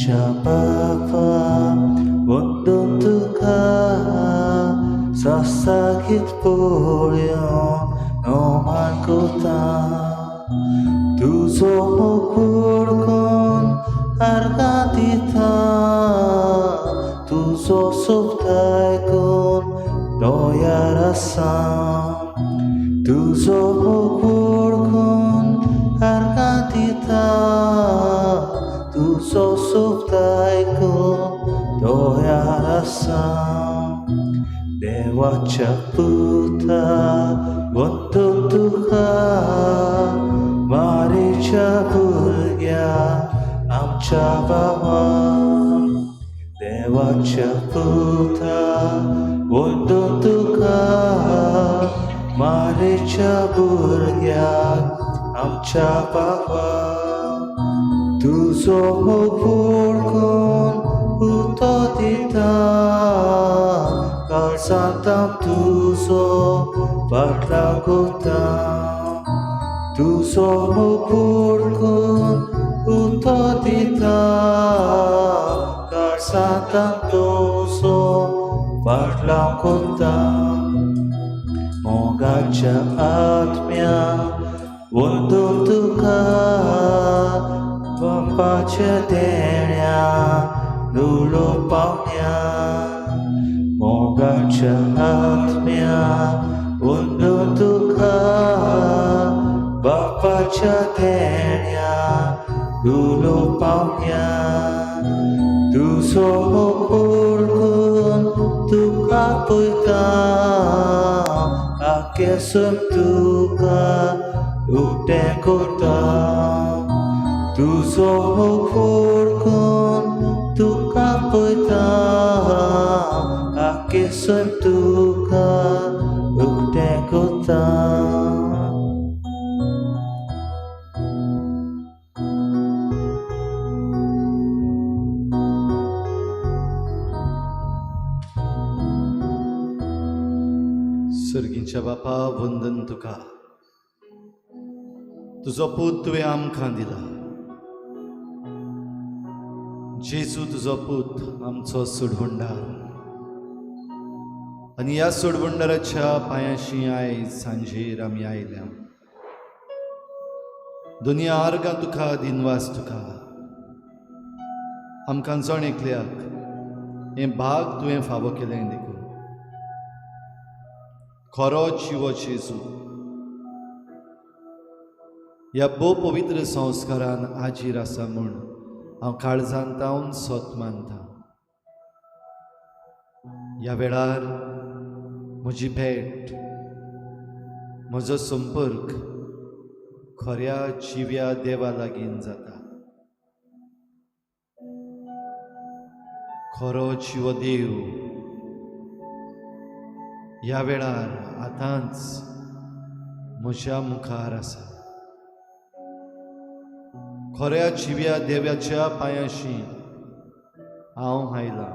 Baba Wondertuka Sasakit Purion No Markota Tu somo kurkon Argatita Tu so subtaikon Doyarasam Tu somo kurkon Argatita Tu so subtaikon Doyarasam Dewacha puta Wondertuka Maricha Purya Amcha Baba Devacha Puta Wondertuka Maricha Purya Amcha Baba Tu somo purkon Utodita Kal santam tu so Patlagotam Tu somo purkon utodita Kar santam tu so Patlagotam Mogacha atmya Wondertuka Vampacha denya Nulo panya Mogacha atmya Wondertuka Vampacha denya Nulo panya Tu somo kurkun Tuka puitam Akesum tuka Utekotam Tu somo kurkun Tuka puitam Akesum tuka Utekotam सर्गींच्या बापा वंदन तुका तुजो पूत तुवें आमकां दिला जेजू तुजो पूत आमचो सोडवंडार आनी ह्या सोडवंडाराच्या पांयाशी आयज सांजेर आमी आयल्या दोनी आर्गां तुका दिनवास तुका आमकां जण एकल्याक हें भाग तुवें फावो केलें देखून खरो जिवो जेजू ह्या भोव पवित्र संस्कारान हाजीर आसा म्हूण हांव काळजांतावन सोत मानता ह्या वेळार म्हजी भेट म्हजो संपर्क खऱ्या जिव्या देवा लागीं जाता खरो जिवो देव ह्या वेळार आतांच म्हज्या मुखार आसा खऱ्या जिव्या देवाच्या पांयाशी हांव आयलां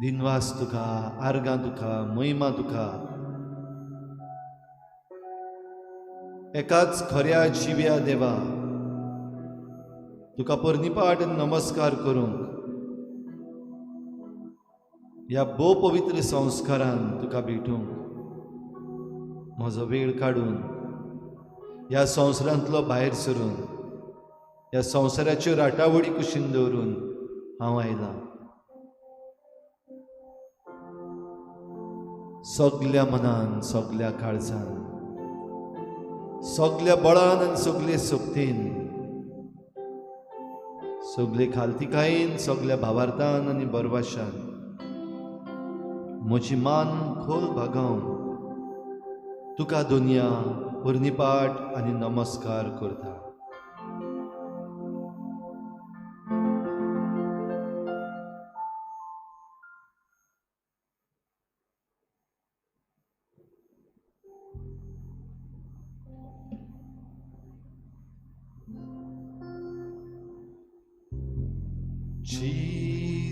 दिनवास तुका आर्गां तुका महिमा तुका एकाच खऱ्या जिव्या देवा तुका परनिपाट नमस्कार करूंक ह्या भोव पवित्र संस्कारान तुका भेटूंक म्हजो वेळ काडून ह्या संवसारांतलो भायर सरून ह्या संवसाराच्यो राटावडी कुशीन दवरून हांव आयलां सगल्या मनान सगल्या काळजान सगल्या बळान आनी सगले सक्तीन सगले खालतिकायेन सगल्या भावार्थान आनी बरवाशान म्हजी मान खोल भागावन तुका दुनिया परनिपाट आनी नमस्कार करता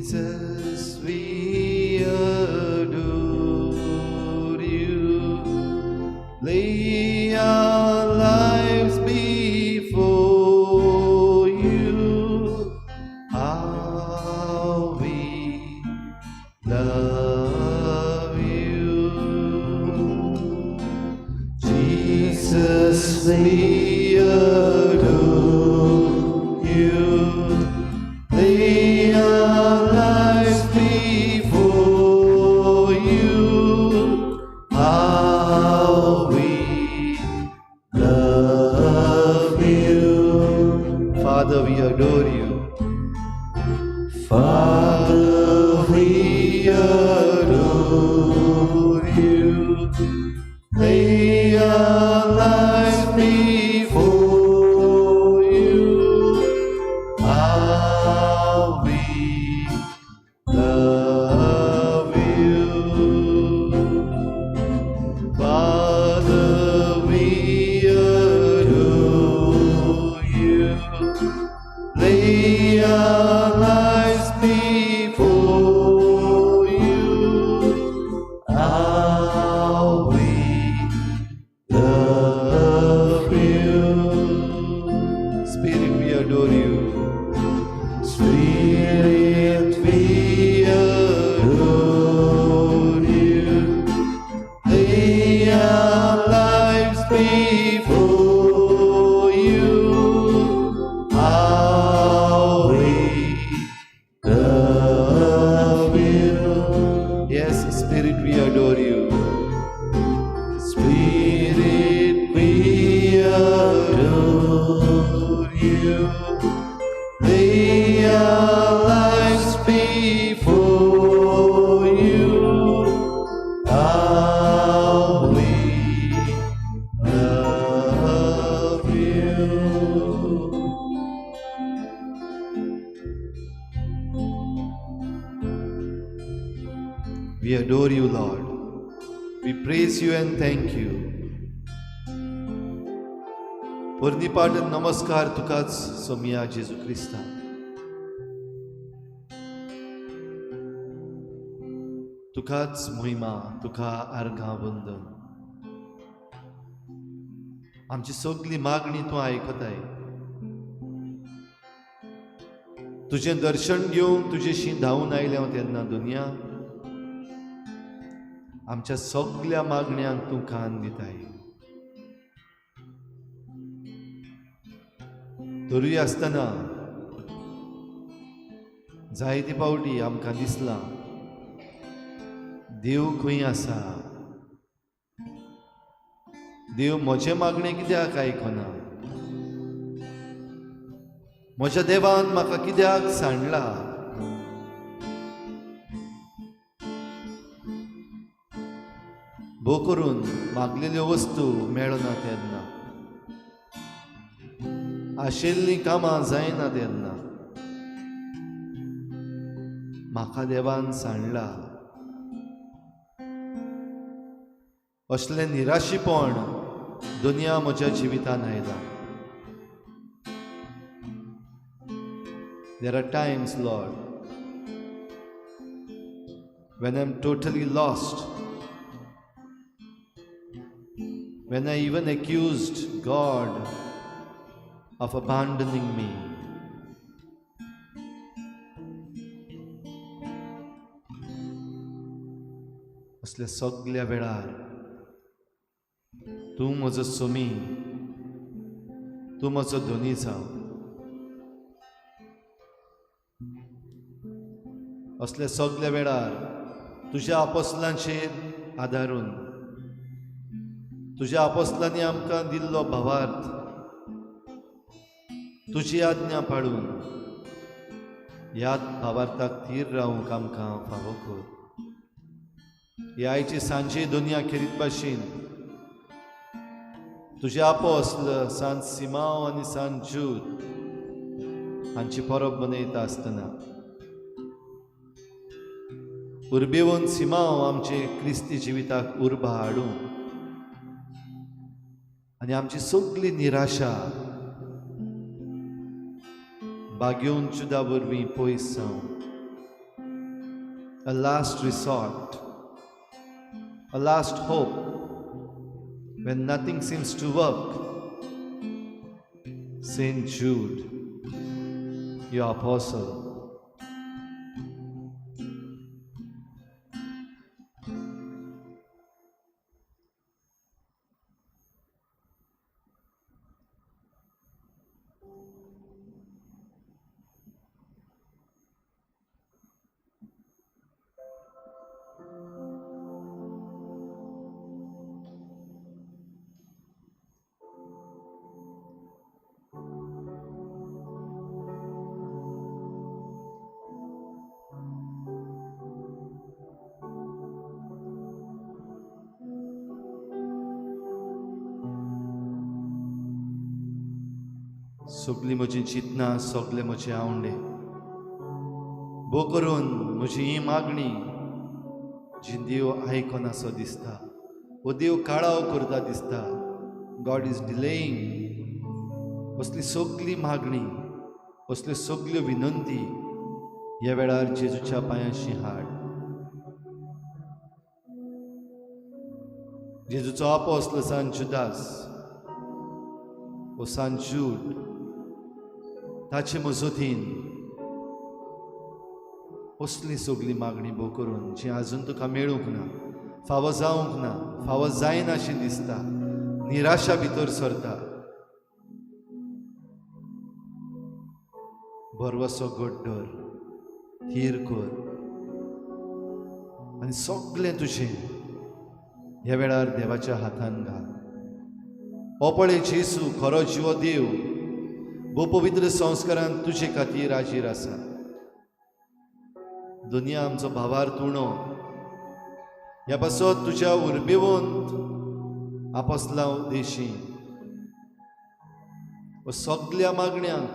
Jesus, we adore you. Lay our lives before lay our lives before you. How we love you. Father, we adore you. Lay our lives before you. How we love you. Spirit, we adore you. Spirit, we adore you. Lay our lives before you. How we love you. Yes, Spirit, we adore you. Spirit, we adore you. Lay our lives before you. How we love you. We adore you, Lord. We praise you and thank you. परनिपाट नमस्कार तुकाच सोमिया जेजू Crysta. तुकाच महिमा, तुका आर्गां वंदन. आमची सगळी मागणी तूं आयकताय. तुझें दर्शन घेवंक तुजेशी धांवून आयले हांव तेन्ना दुनिया आमच्या सगळ्या मागण्यांक तूं कान दिताय. तरूय आसतना जायते फावटी आमकां दिसलां देव खंय आसा. देव म्हजे मागणे कित्याक आयकना. म्हज्या देवान म्हाका कित्याक सांडला. भोव करून मागलेल्यो वस्तू मेळना तेन्ना, आशिल्लीं कामां जायना तेन्ना म्हाका देवान सांडला. असलें निराशीपण दुनिया म्हज्या जिवितान आयलां. There are times, Lord, when I'm totally lost, when I even accused God of abandoning me. असल्या सगळ्या वेळार तूं म्हजो सोमी, तूं म्हजो धोनी जाव. असल्या सगळ्या वेळार तुज्या आपोस्तलांचेर आदारून, तुज्या आपोस्तलांनी आमकां दिल्लो भावार्थ, तुजी आज्ञा पाळून ह्या भावार्थाक थीर रावूंक आमकां फावो कर. ह्या आयची सांजे दुनिया खेरीत भाशेन तुजे आपोस्तल सांत सिमांव आनी सांत जूद हांची परब मनयता आसतना उर्बेवून सिमांव आमचे क्रिस्ती जिविताक उर्बा हाडूं आनी आमची सगळी निराशा बागेवन जुदा वरवीं पयस जावं. A last resort, a last hope when nothing seems to work. Saint Jude, your apostle, सगलीं म्हजीं चिंतनां सगळे म्हजे आवंडे बो करून म्हजी ही मागणी जी देव आयकोनासो दिसता वो देव काळाव करता दिसता. God is delaying. असली सगली मागणी असल्यो सगल्यो विनंती ह्या वेळार जेजूच्या पांयाशी हाड. जेजूचो आपोस्तल सान जुदास वो सान जूड ताचे मजतीन असली सगली मागणी भोव करून जी आजून तुका मेळूंक ना, फावो जावंक ना, फावो जायनाशें दिसता, निराशा भितर सरता. बरवसो गड्डर थीर कर आनी सगळें तुजें ह्या वेळार देवाच्या हातान घाल. हो पळय जेसू खरो जिवो देव भोव पवित्र संस्कारान तुजे खातीर हाजीर आसा. दुनिया आमचो भावार तुणो ह्या पासत तुज्या उर्बेवंत आपोस्तलां देशी व सगळ्या मागण्यांक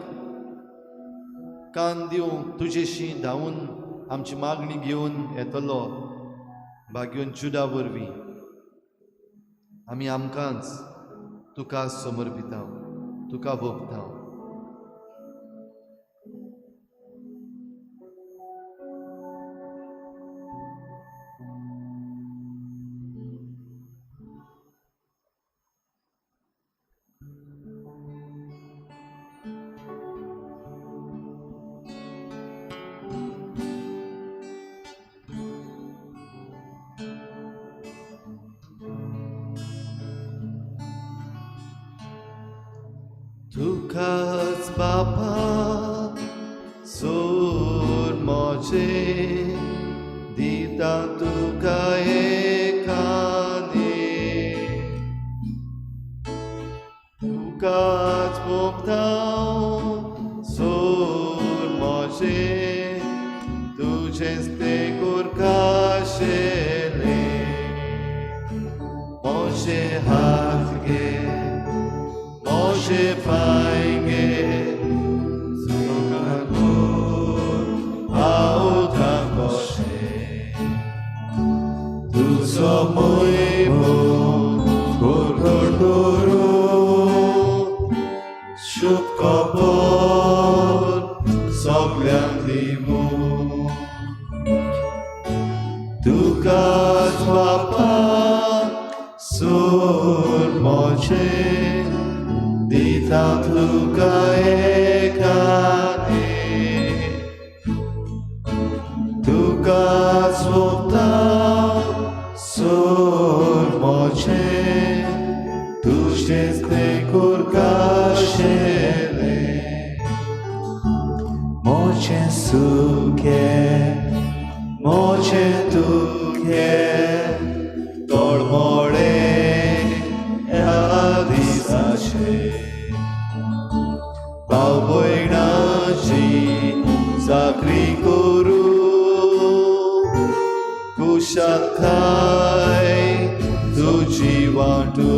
कान दिवंक तुजेशी धांवून आमची मागणी घेवन येतलो भाग्योन जुदा वरवीं आमी आमकांच तुका समर्पितांव, तुका भोगतांव. तुकाच बापा सोर मोजे दिता तुका एकाने. तुकाच भोगतांव सोर मोजे तुजेच ते कुरकाशेले. मोजे हात घे मोजे पायगे तुझो मोयबो कोरकोटोरो शुभ खबर सगळ्यांक दिवू. तुकाच बापा सोर मोजे दिता तुका एकाने. तुकाच भोगतांव सोर मोजे तुजेच ते कुरकाशेले. मोजे सुखे मोजे दुखे तोळमोळे ह्या दिसाचे. भाव भयणाची साखरी करू कुशालकाय तुजी वाटू.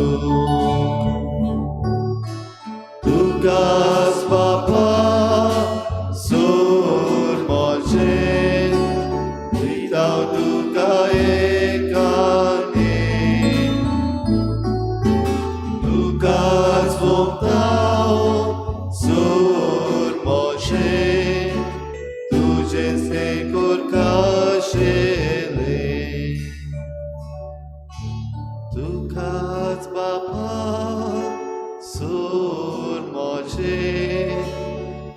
तुकाच बापा सोर मोजे दिता तुका एकाने. तुकाच भोगतांव सोर मोजे तुजेच ते कुरकाशेले. तुकाच बापा सोर मोजे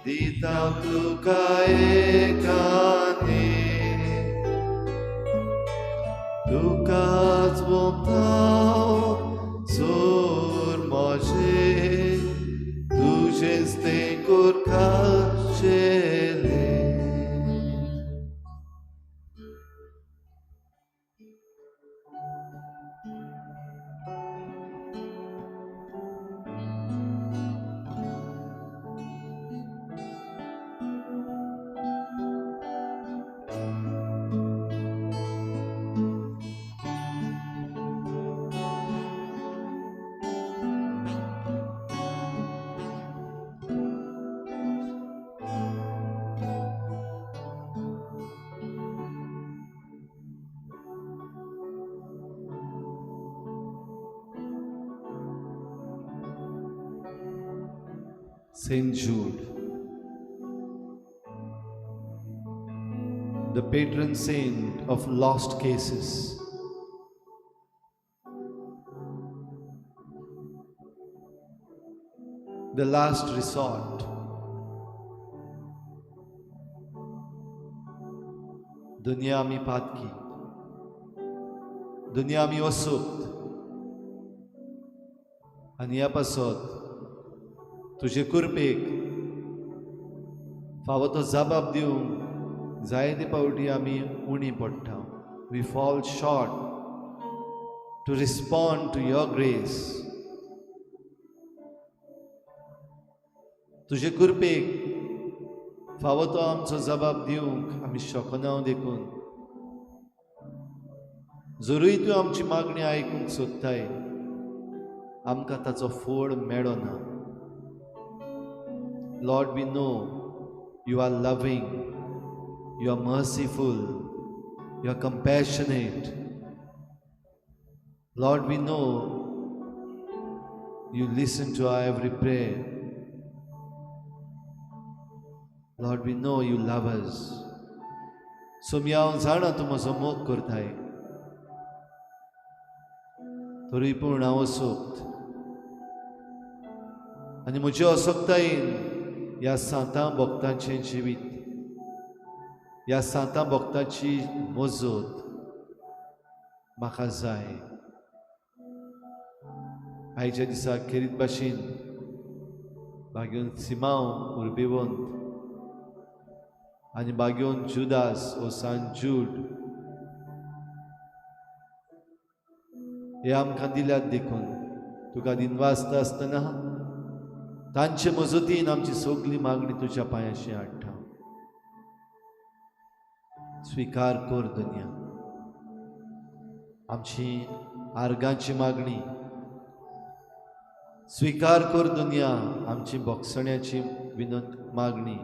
दिता तुका एकाने. तुकाच भोगतांव सोर मोजे तुजेच ते कुरकाशेले. Saint Jude, the patron saint of lost cases, the last resort, दुनिया आमी पातकी, दुनिया आमी वसुक्त, आनी ह्या पासत तुजे कुरपेक फावो तो जबाब दिवंक जायते पावटी आमी उणी पडटा. We fall short to respond to your grace. तुजे कुरपेक फावो तो आमचो जबाब दिवंक आमी शकना देखून. जरूय तूं आमची मागणी आयकूंक सोदताय, आमकां ताचो फोड मेळना. Lord, we know you are loving, you are merciful, you are compassionate. Lord, we know you listen to our every prayer. Lord, we know you love us. So मी हांव जाणा तूं म्हजो मोग करताय, तरी पूण हांव अशोक्त आनी म्हज्या अशोकतायेन ह्या सातां भक्तांचें जिवीत, ह्या सातां भक्तांची मजत म्हाका जाय. आयच्या दिसा खेरीत भाशेन भाग्योन सिमांव उर्बेवंत आनी भाग्योन जुदास ओ सान जूड हे आमकां दिल्यात देखून तुका दिनवासता आसतना तांचे मजतीन आमची सगळी मागणी तुज्या पांयाशी हाडटा. स्विकार कर दुनिया आमची आर्गांची मागणी, स्विकार कर दुनिया आमची भोगसण्याची मागणी,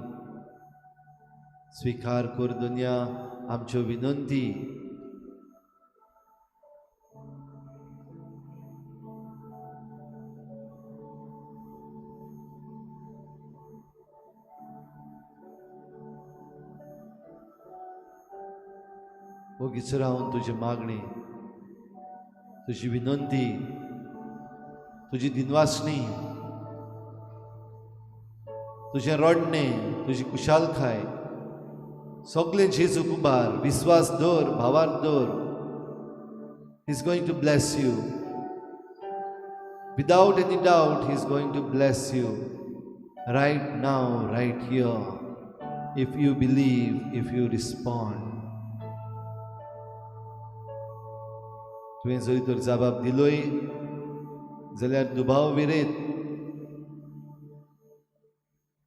स्विकार कर दुनिया आमच्यो विनंती. ओगीच रावन तुजी मागणी, तुजी विनंती, तुजी दिनवासणी, तुजें रडणें, तुजी कुशालकाय सगळें जेजूक उबार. विश्वास दवर, भावार्थ दवर. He is going to bless you. Without any doubt, He is going to bless you right now, right here. If you believe, if you respond. तुवें जरी तर जबाब दिलोय जाल्यार दुबाव विरेत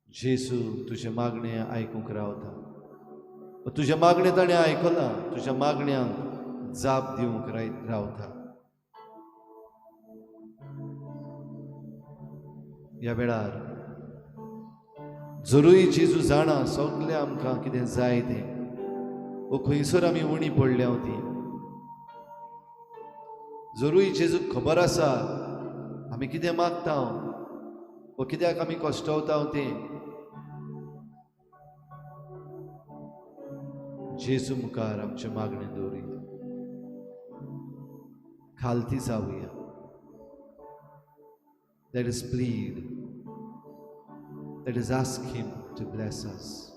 जेसू तुजे मागणे आयकूंक रावता. तुजे मागणे ताणें आयकलां, तुज्या मागण्यांक जाप दिवंक रावता. ह्या वेळार जरूय जेजू जाणा सगळें आमकां कितें जाय तें, वो खंयसर आमी उणी पडल्या ती. जरूय जेजूक खबर आसा आमी कितें मागता वो कित्याक आमी कश्टावता तें. जेजू मुखार आमचे मागणे दवरुया, खालती जावुया. Let us plead, let us ask Him to bless us.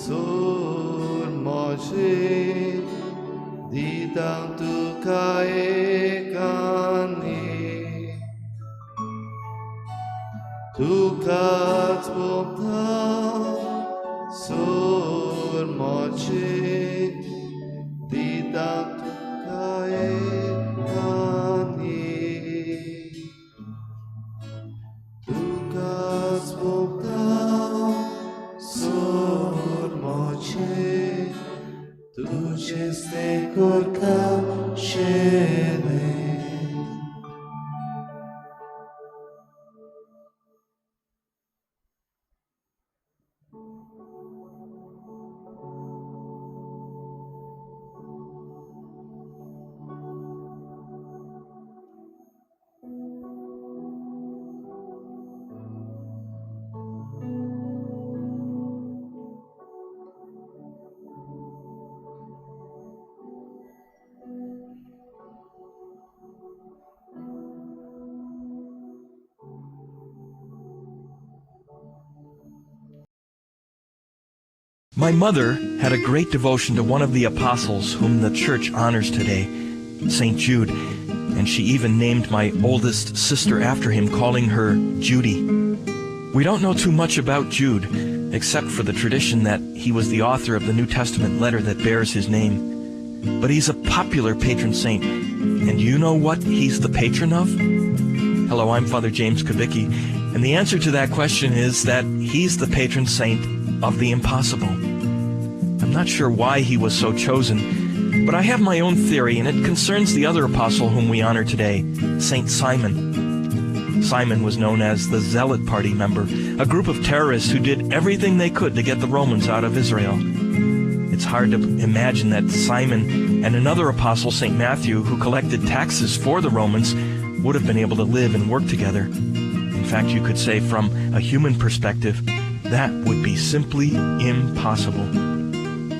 सोर म्हजे दिता तुका एकानी तुकाच भोगता सोर म्हजे दिता तुका एकानी तुकाच भोगता सोर म्हजे तुझेच ते कोरका शेले. My mother had a great devotion to one of the apostles whom the church honors today, St. Jude, and she even named my oldest sister after him, calling her Judy. We don't know too much about Jude, except for the tradition that he was the author of the New Testament letter that bears his name. But he's a popular patron saint, and you know what he's the patron of? Hello, I'm Father James Kubicki, and the answer to that question is that he's the patron saint of the impossible. I'm not sure why he was so chosen, but I have my own theory, and it concerns the other apostle whom we honor today, Saint Simon. Simon was known as the Zealot Party member, a group of terrorists who did everything they could to get the Romans out of Israel. It's hard to imagine that Simon and another apostle, St. Matthew, who collected taxes for the Romans, would have been able to live and work together. In fact, you could say from a human perspective, that would be simply impossible.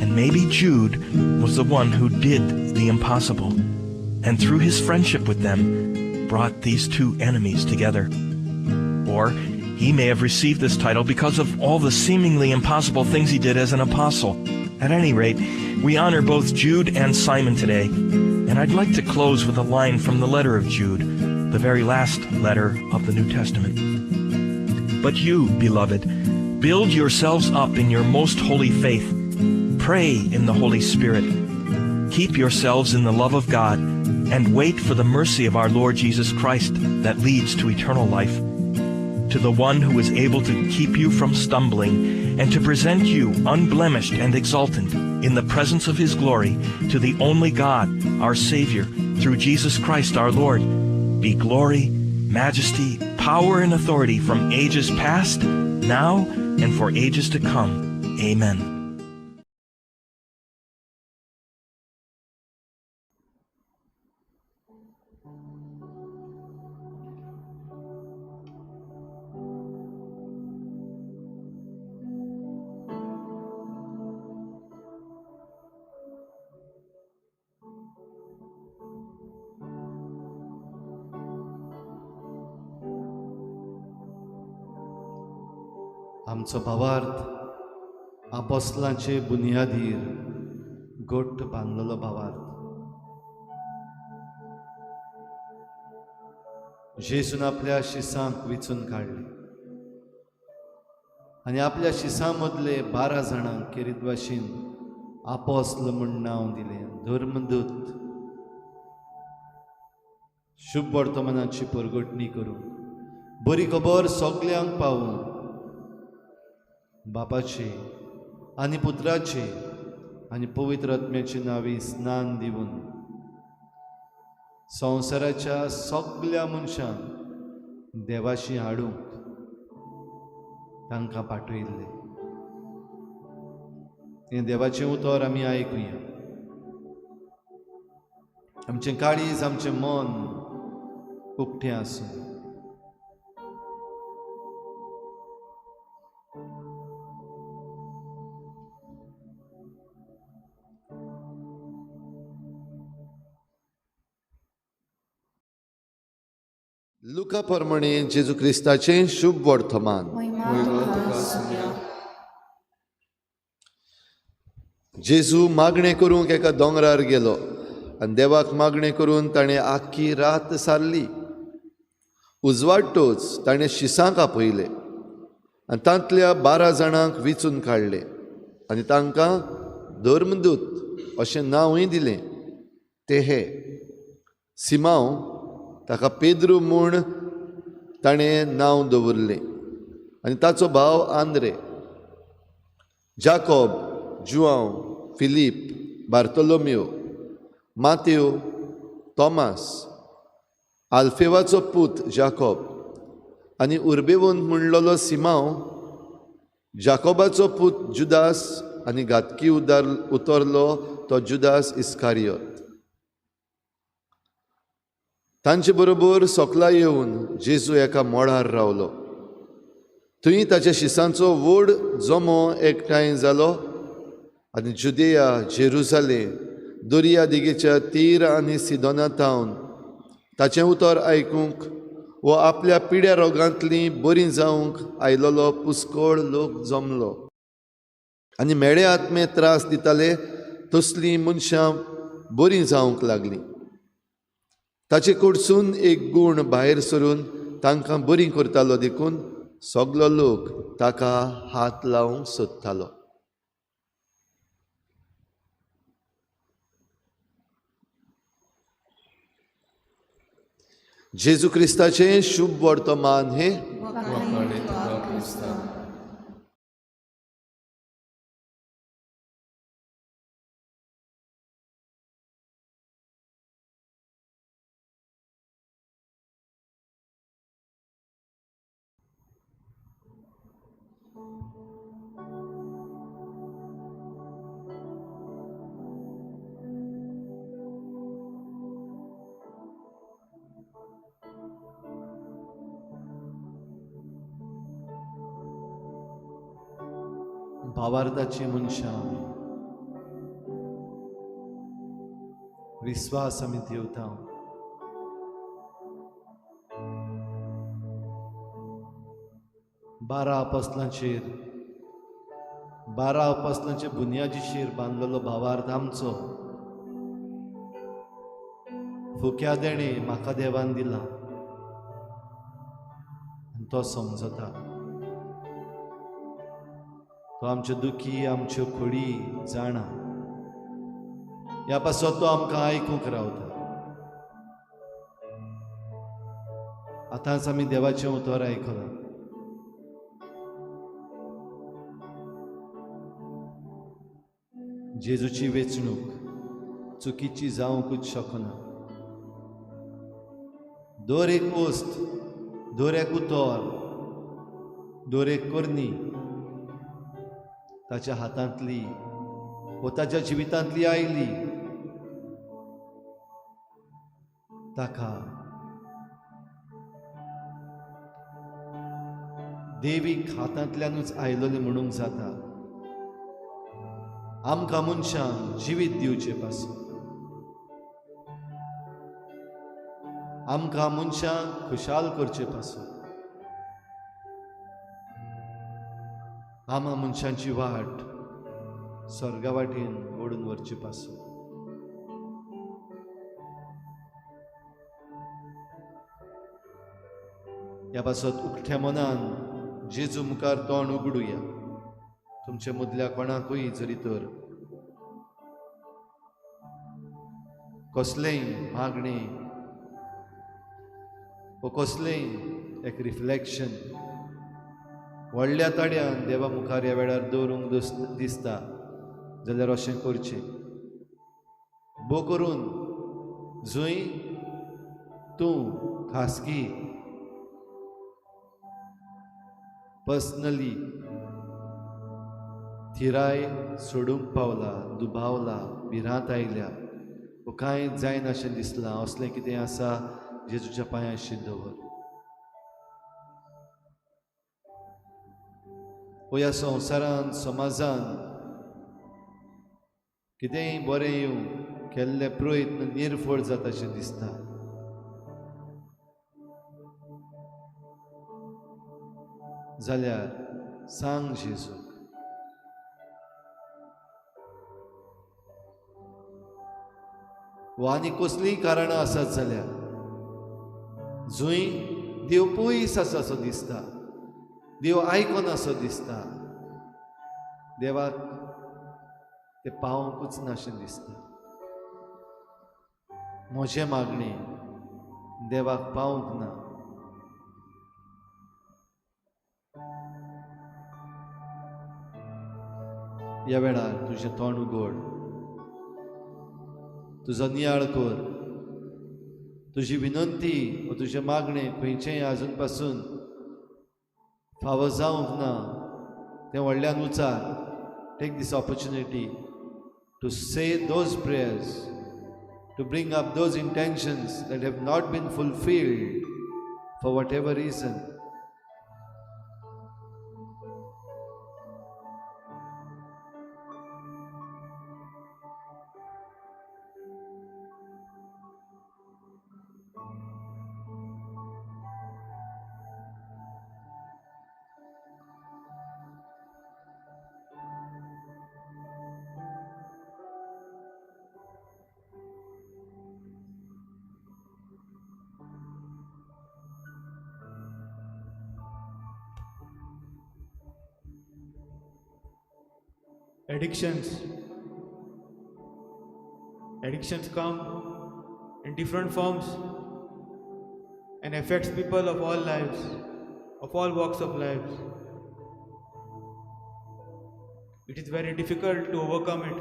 And maybe Jude was the one who did the impossible, and through his friendship with them, brought these two enemies together. Or he may have received this title because of all the seemingly impossible things he did as an apostle. At any rate, we honor both Jude and Simon today, and I'd like to close with a line from the letter of Jude, the very last letter of the New Testament. But you, beloved, build yourselves up in your most holy faith. Pray in the Holy Spirit. Keep yourselves in the love of God, and wait for the mercy of our Lord Jesus Christ that leads to eternal life. To the one who is able to keep you from stumbling, and to present you unblemished and exultant in the presence of his glory, to the only God, our Savior, through Jesus Christ our Lord, be glory, majesty, power, and authority from ages past, now, and for ages to come. Amen. आमचो भावार्थ आपोस्लांचे बुनयादीर घट्ट बांदलेलो भावार्थ. जेसून आपल्या शिसांक विचून काडले आनी आपल्या शिसां मदले 12 जाणांक केरीत भाशेन आपोस्ल म्हूण नांव दिलें. धर्मदूत शुभ वर्तमानाची परगटणी करून बरी खबर सगल्यांक पावून बापाचे आनी पुत्राचे आनी पवित्र आत्म्याचे नांवी स्नान दिवन संवसाराच्या सगल्या मनशांक देवाशी हाडूंक तांकां पाठयल्ले. हें देवाचें उतर आमी आयकुया. आमचें काळीज आमचें मन उक्तें आसूं. लुका प्रमाणे जेजू क्रिस्ताचें शुभ वर्तमान. जेजू मागणें करूंक एका दोंगरार गेलो आनी देवाक मागणें करून ताणें आख्खी रात सारली. उजवाडटोच ताणें शिसांक आपयले आनी तांतल्या 12 जाणांक वेंचून काडले आनी तांकां धर्मदूत अशें नांवूय दिलें. ते हे सिमांव, ताका पेद्रू म्हूण ताणें नांव दवरलें, आनी ताचो भाव आंद्रे, जाकोब, जुआंव, फिलीप, बार्तोलोमेव, मातेव, तोमास, आल्फेवाचो पूत जाकोब, आनी उर्बेवंत म्हणलोलो सिमांव, जाकोबाचो पूत जुदास, आनी घातकी उतरलो तो जुदास इस्कारियोत. तांचे बरोबर सोकला येवन जेजू एका मोडार रावलो. थंय ताच्या शिसांचो व्हड जोमो एकठांय जालो आनी जुदेया, जेरुसालेम, दर्या देगेच्या तीर आनी सिदोना तावन ताचें उतर आयकूंक वो आपल्या पिड्या रोगांतली बरी जावंक आयलोलो पुस्कोळ लोक जमलो. आनी मेळे आत्मे त्रास दिताले तसलीं मनशां बरीं जावंक लागलीं. ताचे कडसून एक गूण भायर सरून तांकां बरीं करतालो देखून सगलो लोक ताका हात लावंक सोदतालो. जेजू क्रिस्ताचें शुभ वर्तमान हे भावार्थाची मनशां विस्वास आमी दिवता. बारा अपोस्तलांचे बुनयादीचेर बांदलेलो भावार्थ आमचो फुक्या देणे म्हाका देवान दिला आनी तो समजता. तो आमच्यो दुखी, आमच्यो खोडी जाणा. ह्या पासत तो आमकां आयकूंक रावता. आतांच आमी देवाचें उतर आयकलां. जेजूची वेचणूक चुकीची जावंकूच शकना. दर एक वस्त, दर एक उतर, दर एक करणी ताच्या हातांतली व ताच्या जिवितांतली आयली ताका देवीक हातांतल्यानूच आयलोली म्हणूंक जाता. आमकां मनशांक जिवीत दिवचे पासून, आमकां मनशांक खुशाल करचे पासून, आमा मनशांची वाट स्वर्गा वाटेन ओडून व्हरचे पासून. ह्या पासत उक्त्या मनान जेजू मुखार तोंड उगडुया. तुमच्या मदल्या कोणाकूय जरी तर कसलेय मागणी व कसलेय एक रिफ्लेक्शन व्हडल्या ताड्यान देवा मुखार ह्या वेळार दवरूंक दिसता जाल्यार अशें करचें. बो करून जंय तूं खासगी पर्सनली थिराय सोडूंक पावला, दुबावला, भिरांत आयल्या व कांय जायना अशें दिसलां, असलें कितें आसा जेजूच्या पांयाशी दवर. ह्या संवसारान समाजान कितेंय बरें येवं केल्ले प्रयत्न निर्फळ जाताशें दिसता. जाल्यार सांग जेजूक वा आनी कसलीय कारणां आसत जाल्यार जंय देव पयस आसा असो दिसता, देव आयकना असो दिसता, देवाक ते पावोंकूच नाशें दिसता. म्हजें मागणें देवाक पावूंक ना. ह्या वेळार तुजें तोंड उगड, तुजो नियाळ कर, तुजी विनंती वा तुजें मागणें खंयचेंय आजून पासून फावो जावंक ना तें व्हडल्यान उचार. टेक दिस ऑपॉर्च्युनिटी टू से those prayers, to bring up those intentions that have not been fulfilled for whatever reason. Addictions come in different forms and affects people of all lives, of all walks of lives. It is very difficult to overcome it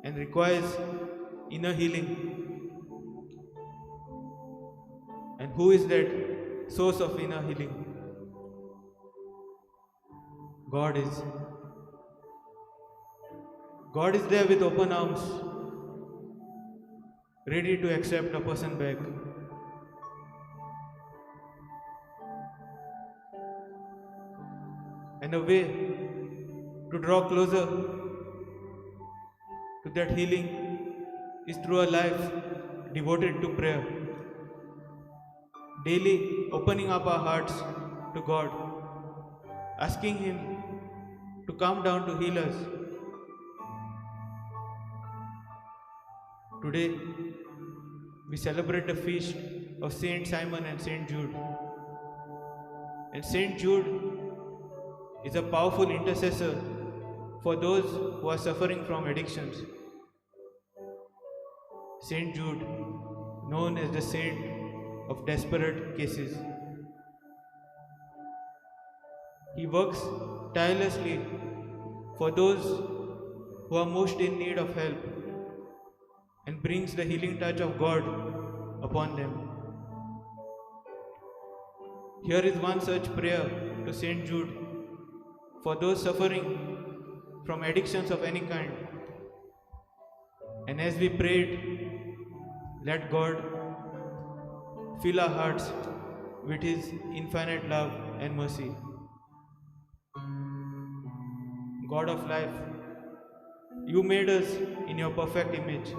and requires inner healing. And who is that source of inner healing? God is. God is there with open arms, ready to accept a person back. And a way to draw closer to that healing is through a life devoted to prayer. Daily opening up our hearts to God, asking Him to come down to heal us. Today, we celebrate the feast of Saint Simon and Saint Jude. And Saint Jude is a powerful intercessor for those who are suffering from addictions. Saint Jude, known as the saint of desperate cases. He works tirelessly for those who are most in need of help and brings the healing touch of God upon them. Here is one such prayer to Saint Jude for those suffering from addictions of any kind. And as we prayed, let God fill our hearts with His infinite love and mercy. God of life, You made us in Your perfect image,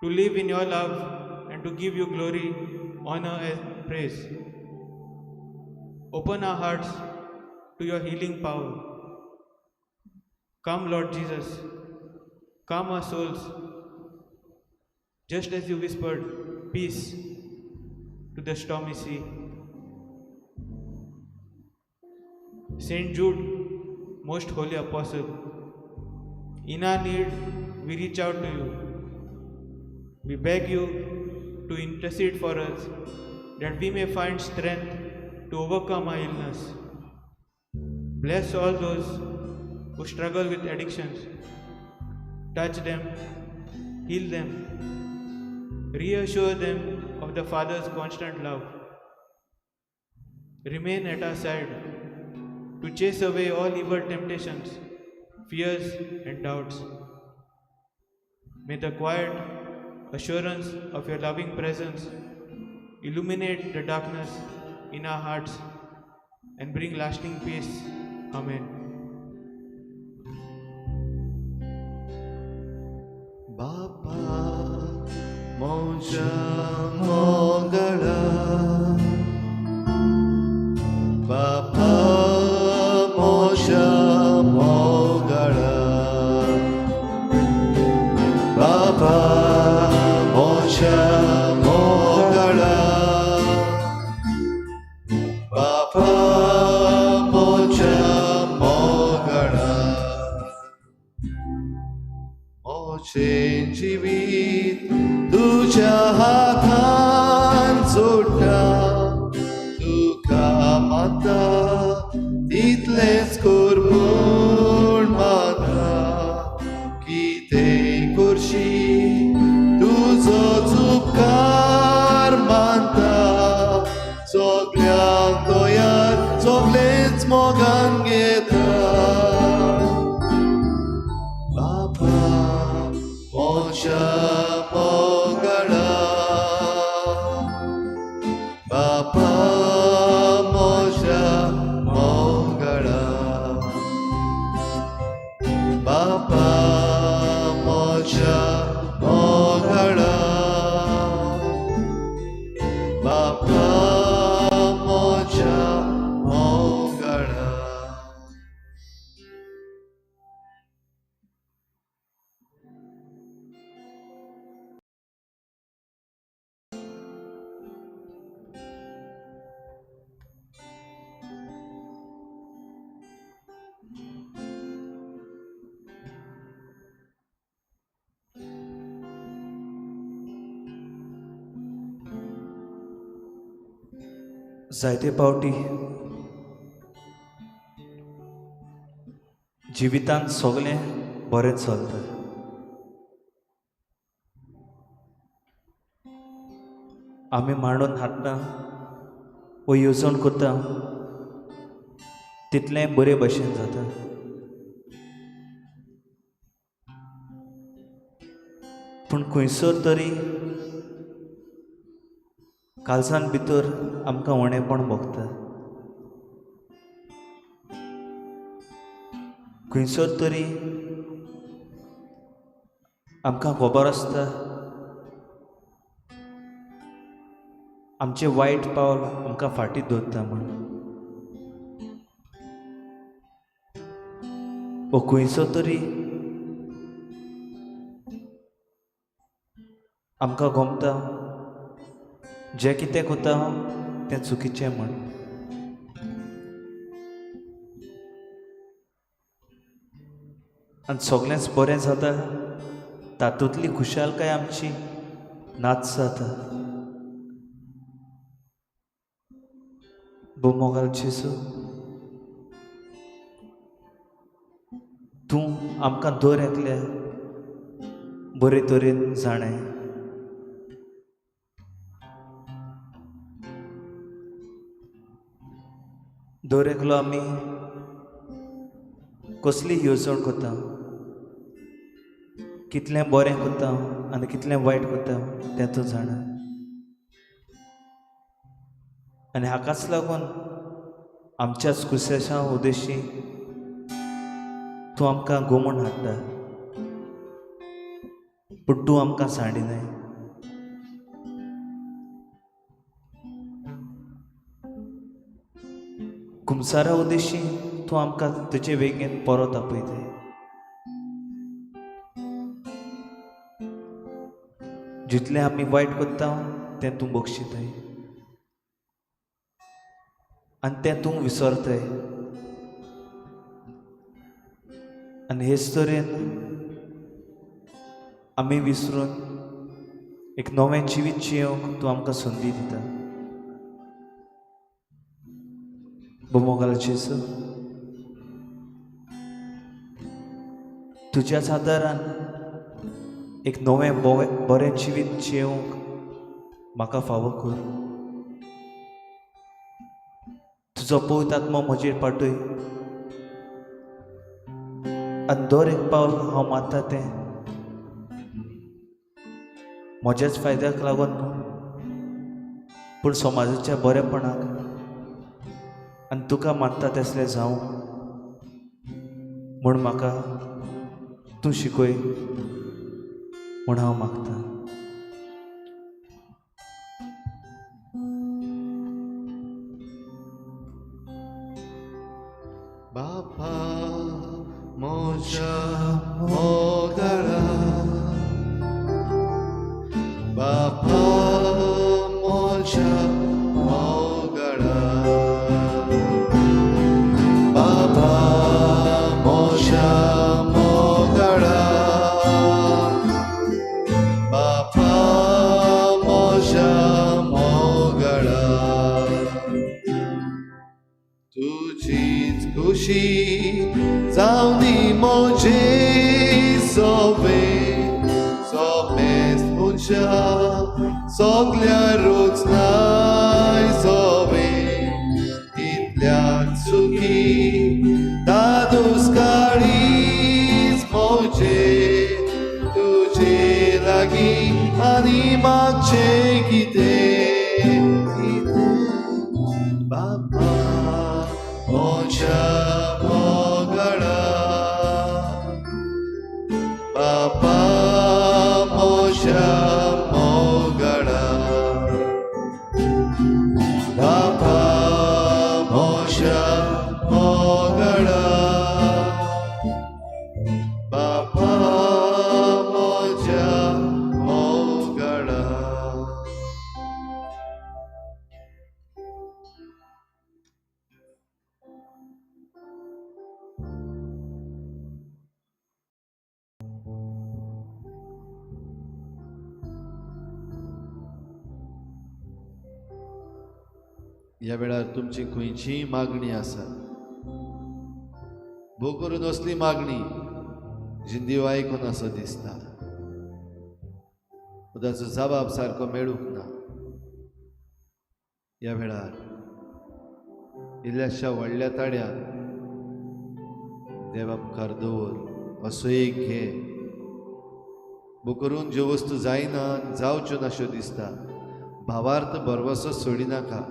to live in Your love and to give You glory, honor and praise. Open our hearts to Your healing power. Come, Lord Jesus, calm our souls, just as You whispered peace to the stormy sea. Saint Jude, most holy apostle, in our need we reach out to You. We beg You to intercede for us, that we may find strength to overcome our illness. Bless all those who struggle with addictions. Touch them, heal them, reassure them of the Father's constant love. Remain at our side to chase away all evil temptations, fears and doubts. May the quiet assurance of Your loving presence illuminate the darkness in our hearts and bring lasting peace. Amen. Bapa moja mogala, Bapa moja mogala, Bapa जिवीत तुझ्या हातान सोडटा तुका माता तितलेंच core म्हूण माता कितेंय करशी तुजो उपकार मानता सगळ्यांक गोंयांत सगळेंच मोगान घेता बाबा म्हज्या मोगाडा बाबा म्हज्या मोगाडा बाबा म्हज्या मोगाडा बाबा म्हज्या मोगाडा जायते पावटी जिवितांत सगळें बरें चलता आमी मांडून हाडटा वो येवजण करता तितलें बरे भशेन जाता पूण खंयसर तरी काळजान भितर आमकां उणेंपण भोगता खंयसर तरी आमकां खबर आसता आमचें वायट पावल आमकां फाटीं दवरता म्हूण वो खंयसर तरी आमकां गमता जें कितें कोता तें चुकीचें म्हण आनी सगळेंच बरें जाता तातूंतली खुशालकाय आमची नाच जाता मोगाल जेसू तूं आमकां दर एकल्या बरे तरेन जाणें दर एकलो आमी कसली येवजण कोता कितलें बरें कोता आनी कितलें वायट कोता तें तूं जाणा आनी हाकाच लागून आमच्याच कुशेशा उद्देशी तूं आमकां घुमून हाडटा पूण तूं आमकां सांडिनाय कुमसारा उद्देशी तूं आमकां तुजे वेगेन परत आपयताय जितलें आमी वायट कोत्ता तें तूं बक्षिताय आनी तें तूं विसरताय आनी हेच तरेन आमी विसरून एक नवें जिवीत जियोंक तूं आमकां संदी दिता मोगाल जेसू तुज्याच आदारान एक नवें बरें जिवीत जियोंक म्हाका फावो कर तुजो पवित्र आत्मा म्हजेर पाठय आनी दर एक पावल हांव मारता तें म्हज्याच फायद्याक लागून न्हू पूण समाजाच्या बरेपणाक आनी तुका मानता तसलें जावं म्हूण म्हाका तूं शिकय म्हूण हांव मागतां बाबा म्हज्या मोगाडा बाबा म्हज्या मोगाडा बाबा म्हज्या मोगाडा जावनी मोजे सोवे सोमेस मुंशा सोगल्या रोजनाय सोवे इतल्यात सुखी दादोस काळीज मोजे तुझे लागी आनी मागचे कितें बाबा मोच्या मोगळा बाबा मोच्या मोगळा बाबा मोच्या मोगळा बाबा मोच्या मोगळा. ह्या वेळार तुमची खंयचीय मागणी आसा भोव करून असली मागणी जी देव आयकून असो दिसता ताचो जबाब सारको मेळूंक ना. ह्या वेळार इल्ल्याशा व्हडल्या ताड्यान देवा मुखार दवर असो एक घे भोव करून ज्यो वस्तू जायना जावच्यो नाश्यो दिसता भावार्थ भरवसो सोडिनाका.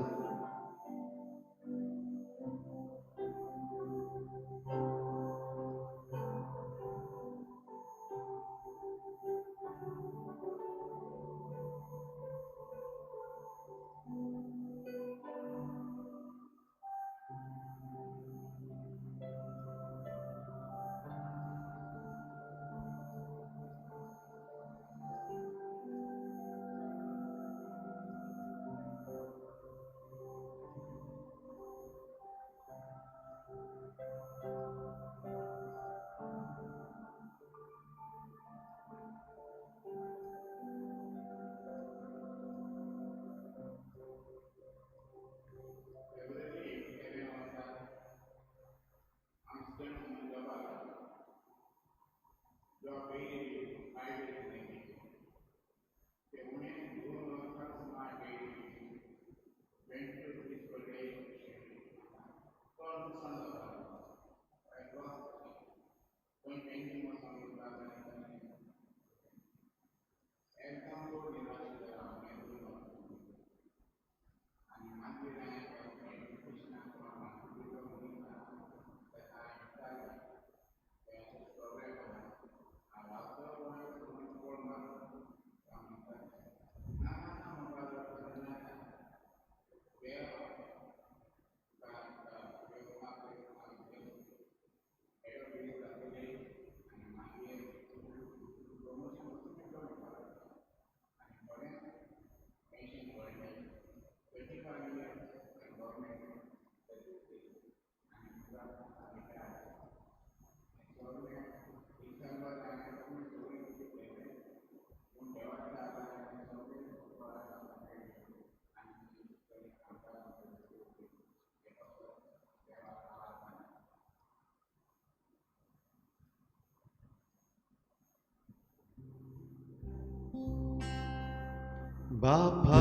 बापा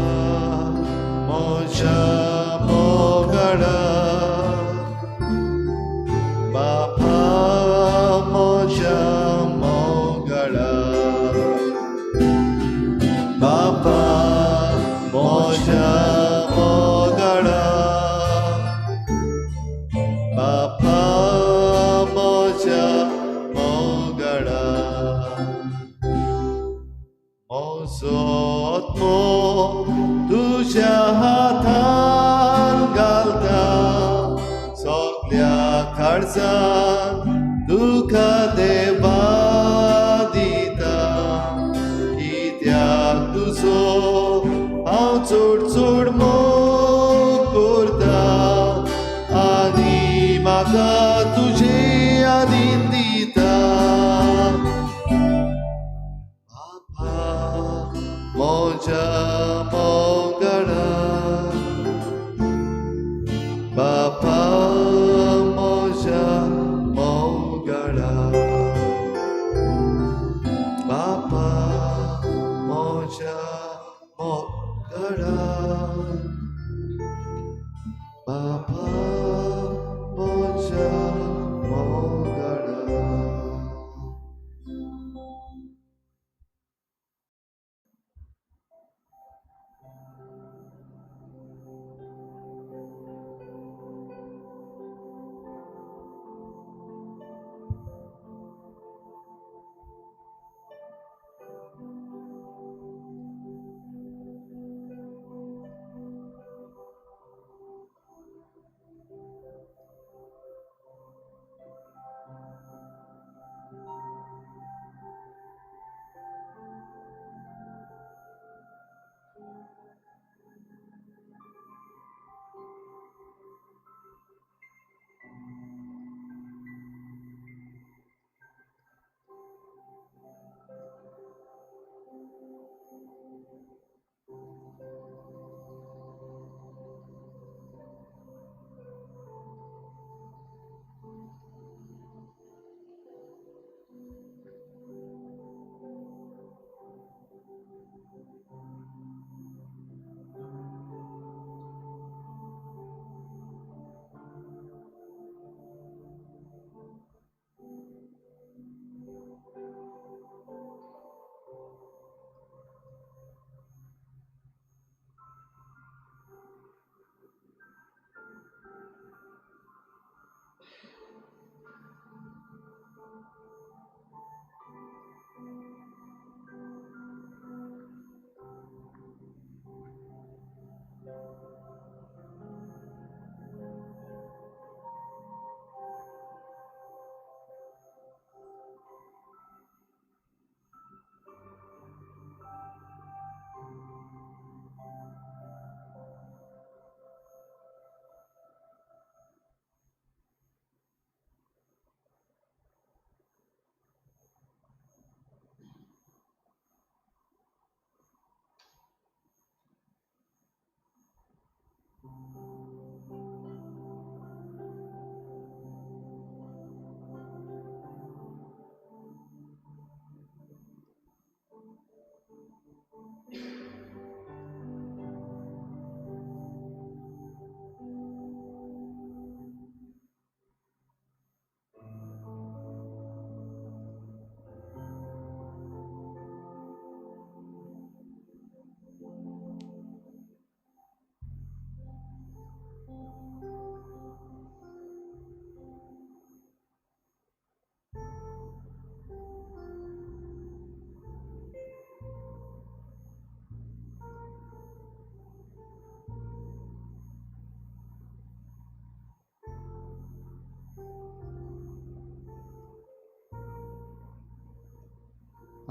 मोच्या मोगळा बापा मोच्या मोगळा बापा मोच्या मोगळा बापा मोच्या मोगळा मोसोत्मो तुझ्या हातान घालता सगळ्या खर्चान तुका देवा दिता कित्याक तुजो हांव चड चड मोग करता आनी म्हाका तुजे आदीन दिता मोच्या मोगळा बापा मोच्या मोगळा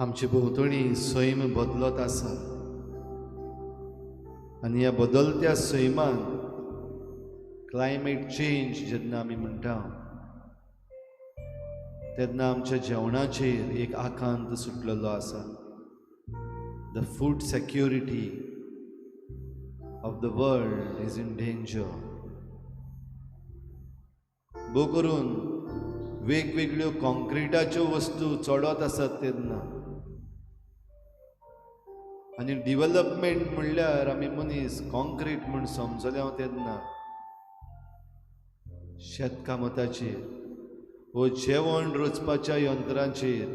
आमचे भोंवतणी सैम बदलत आसा आनी ह्या बदलत्या सैमान क्लायमेट चेंज जेन्ना आमी म्हणटा तेन्ना आमच्या जेवणाचेर एक आकांत सुटलेलो आसा. The food security of the world is in danger. भोव करून वेगवेगळ्यो कॉन्क्रिटाच्यो वस्तू चडत आसात तेन्ना आनी डिव्हलपमेंट म्हणल्यार आमी मनीस कॉन्क्रीट म्हूण समजले तेन्ना शेतकामताचेर वो जेवण रोचपाच्या यंत्रांचेर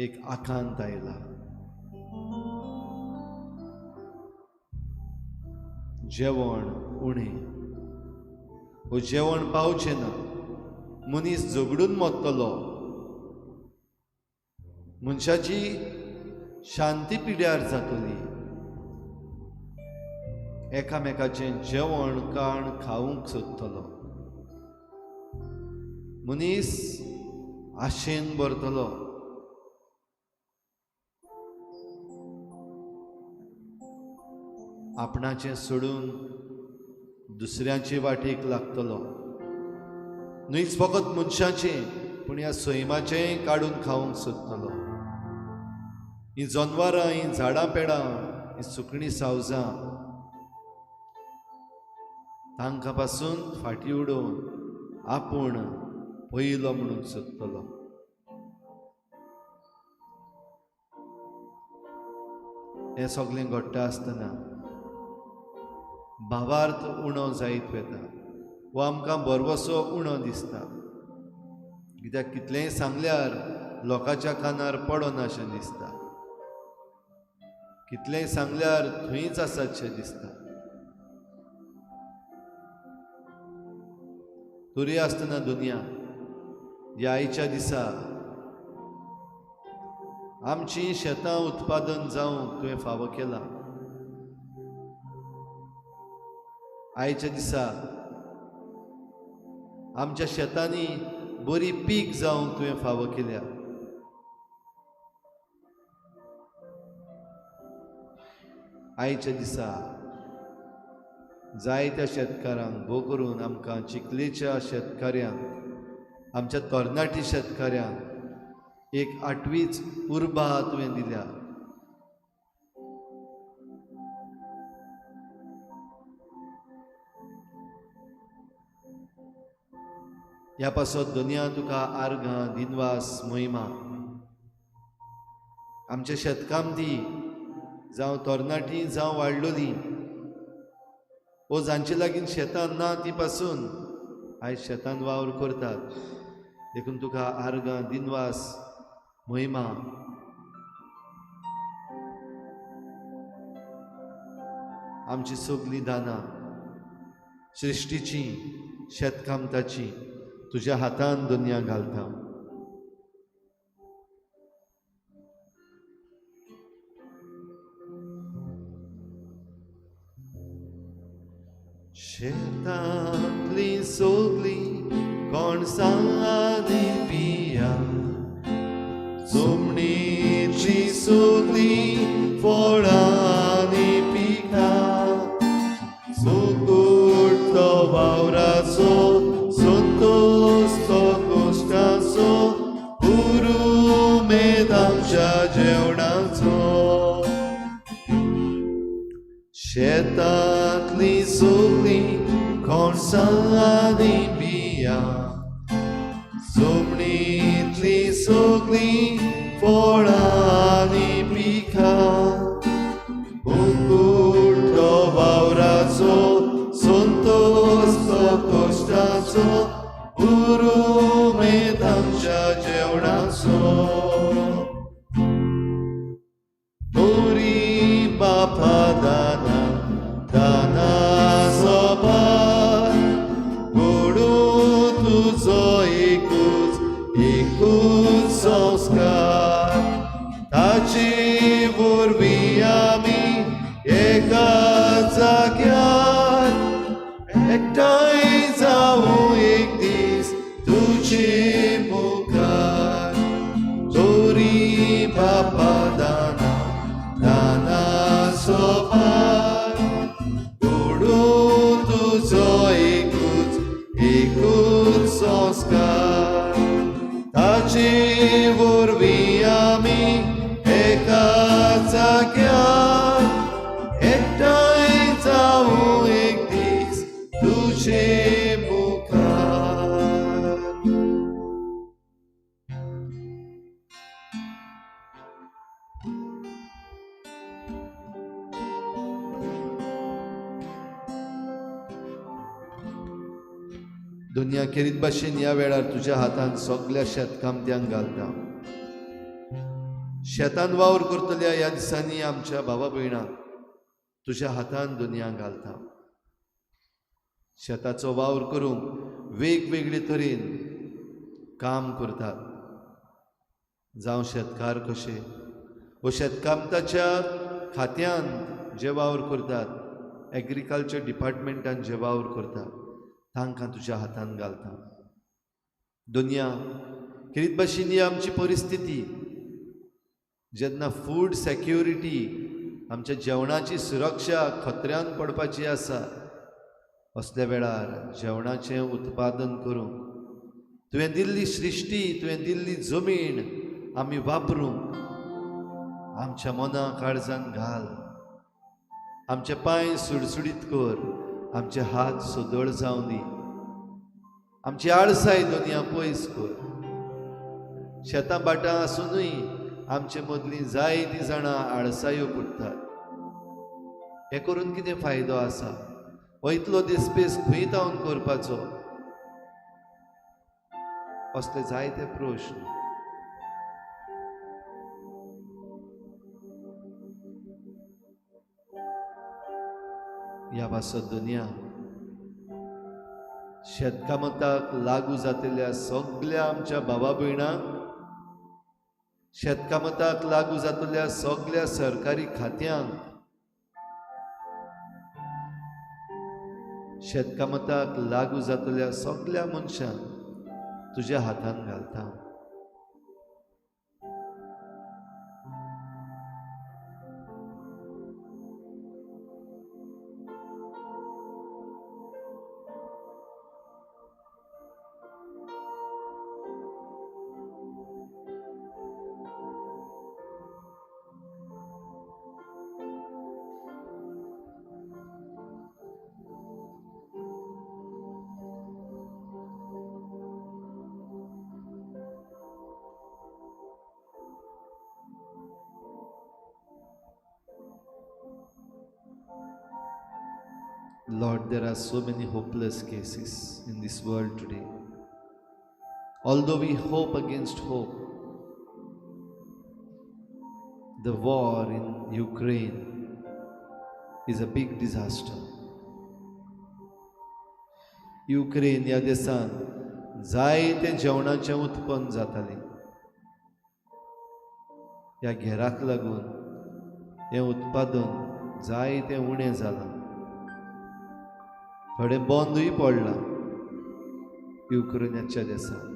एक आकांत आयला. जेवण उणें, वो जेवण पावचें ना, मनीस झगडून मरतलो, मनशाची शांती पिड्यार जातली, एकामेकाचें जेवण काण खावंक सोदतलो, मनीस आशेन भरतलो. आपणाचें सोडून दुसऱ्याचे वाटेक लागतलो. न्हयच फकत मनशाचें पूण ह्या सैमाचेंय काडून खावंक सोदतलो. हीं जनवरां, हीं झाडां पेडां, हीं सुकणीं सावजां तांकां पासून फाटीं उडोवन आपूण पयलो म्हणून सोदतलो. हें सगळें घडटा आसतना भावार्थ उणो जायत वेता, वो आमकां बरवसो उणो दिसता. कित्याक कितलेंय सांगल्यार लोकांच्या कानार पडना अशें दिसता, कितलेंय सांगल्यार थंयच आसातशें दिसता. तरी आसतना दुनिया ह्या आयच्या दिसा आमचीं शेतां उत्पादन जावंक तुवें फावो केला. आयच्या दिसा आमच्या शेतांनी बरी पीक जावंक तुवें फावो केल्या. आयच्या दिसा जायत्या शेतकारांक, भोव करून आमकां चिखलेच्या शेतकाऱ्यांक, आमच्या तरणाटी शेतकाऱ्यांक एक 8वीच उर्बा तुवें दिल्या. ह्या पासत दुनिया तुका आर्गां, दिनवास, मोहिमा. आमचे शेतकामती जावं तरणाटी जावं वाडलोलीं, वो जांचे लागीं शेतां ना ती पासून आयज शेतान वावर करतात, देखून तुका आर्गां, दिनवास, मोहिमा. आमची सगळीं दानां सृश्टीची, शेतकामताची तुज्या हातान दुनिया घालता. शेतांतली सगळीं कणसांनी पिया, जमनीची सगळीं फळांनी पिकां, सुकूट तो वावराचो, संतोष तो कश्टाचो, उमेद आमच्या जेवणाचो. शेतांतली सगळीं कणसांनी बिया, जमनींतली सगळीं फळांनी पिकां, मुकुट तो वावराचो, संतोष तो कश्टाचो, उमेद आमच्या जेवणाचो. तोरी बापा दाना, दाना सोबार, गोडू तुजो एकूच संस्कार. ताचे वरवीं आमी एका जाग्यार एकठांय जावूं एक दीस तुजे मुखार. मुखार ताचे वरवीं आमी एका जाग्यार एकठांय जावूं एक दीस तुजे मुखार. दुनिया खेरीत भाशेन ह्या वेळार तुज्या हातान सगळ्या शेतकामत्यांक घालता. शेतान वावर करतल्या ह्या दिसांनी आमच्या भावा भयणांक तुज्या हातान दुनियाक घालता. शेताचो वावर करूंक वेगवेगळे तरेन काम करतात. जावं शेतकार कशे व शेतकामताच्या खात्यांत जे वावर करतात, एग्रीकल्चर डिपार्टमेंटान जे वावर करतात, तांकां तुज्या हातान घालता. दुनिया खेरीत भाशेन ही आमची परिस्थिती जेन्ना फूड सेक्युरिटी आमच्या जेवणाची सुरक्षा खत्र्यान पडपाची आसा, असल्या वेळार जेवणाचें उत्पादन करूंक तुवें दिल्ली सृश्टी, तुवें दिल्ली जमीन आमी वापरूंक आमच्या मना काळजान घाल. आमचे पांय सुडसुडीत कर, आमचे हात सोदळ जावं दी. आमची आळसाय दुनिया पयस कर. शेतां बाटां आसुनूय आमचे मदलीं जायतीं जाणां आळसायो कुटतात. हे करून कितें फायदो आसा? हो इतलो दिसपेस खंय तावन करपाचो? असले जायते प्रश्न. ह्या भासत दुनिया शेतकामताक लागू जातल्या सगळ्या आमच्या भावा भयणांक, शेतकामताक लागू जातल्या सगळ्या सरकारी खात्यांक, शेतकामताक लागू जातल्या सगळ्या मनशांक तुज्या हातान घालता. Lord, there are so many hopeless cases in this world today. Although we hope against hope, the war in Ukraine is a big disaster. Ukraine ह्या देशान जायते जेवणाचें उत्पन्न जातालें. ह्या घेराक लागून हें उत्पादन जायतें उणें जालां. थोडें बंदूय पडलां युक्रेनाच्या देशान.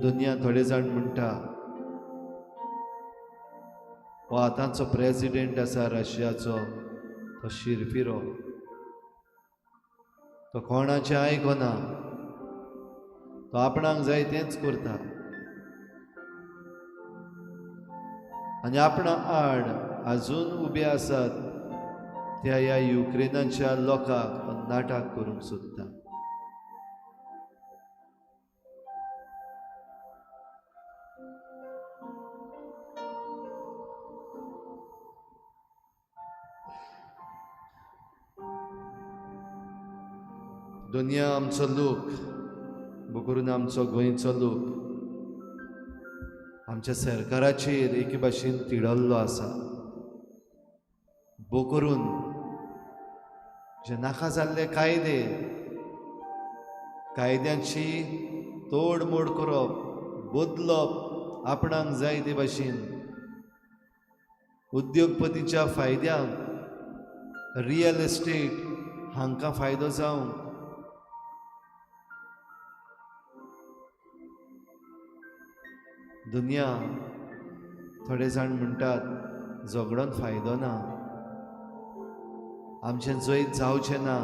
दुनिया थोडे जाण म्हणटा हो आतांचो प्रेसिडेंट आसा रशियाचो, तो शिरपिरो, तो कोणाचें आयकना, तो आपणाक जाय तेंच करता आनी आपणा आड आजून उबे आसात त्या ह्या युक्रेनाच्या लोकांक नाटक करूंक सोदता. दुनिया आमचो लोक, करून आमचो गोंयचो लोक आमच्या सरकाराचेर एके भाशेन तिडल्लो आसा. करून जे नाका जाल्ले कायद्यांची तोडमोड करप, बदलप आपणाक जाय ते भाशेन, उद्योगपतीच्या फायद्यांक, रियल एस्टेट हांकां फायदो जावंक दुनिया थोडे जाण म्हणटात झगडोन फायदो ना, आमचें जैत जावचें ना,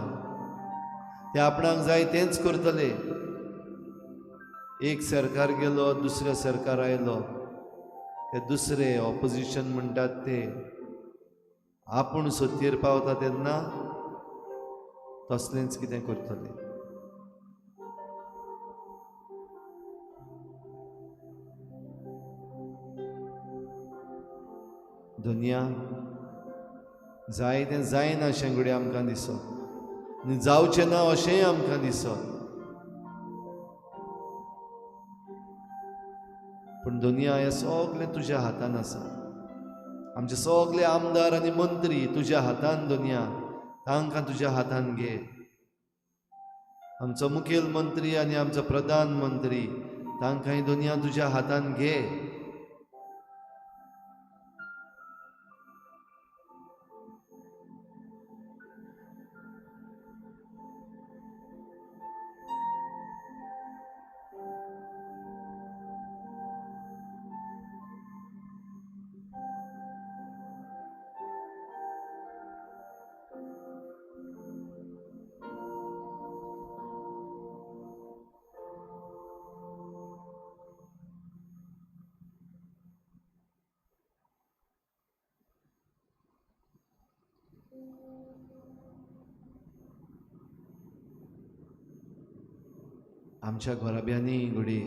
ते आपणाक जाय तेंच करतले. एक सरकार गेलो, दुसरो सरकार आयलो, ते दुसरे ऑपोजिशन म्हणटात ते आपूण सत्तेर पावता तेन्ना तसलेंच कितें करतले. दुनिया जाय तें जायना अशें घडये आमकां दिसत, आनी जावचें ना अशेंय आमकां दिसत. पूण दुनिया हें सगळें तुज्या हातान आसा. आमचे सगळे आमदार आनी मंत्री तुज्या हातान. दुनिया तांकां तुज्या हातान घे. आमचो मुखेल मंत्री आनी आमचो प्रधानमंत्री तांकांय दुनिया तुज्या हातान घे. आमच्या घोराब्यांनी घडी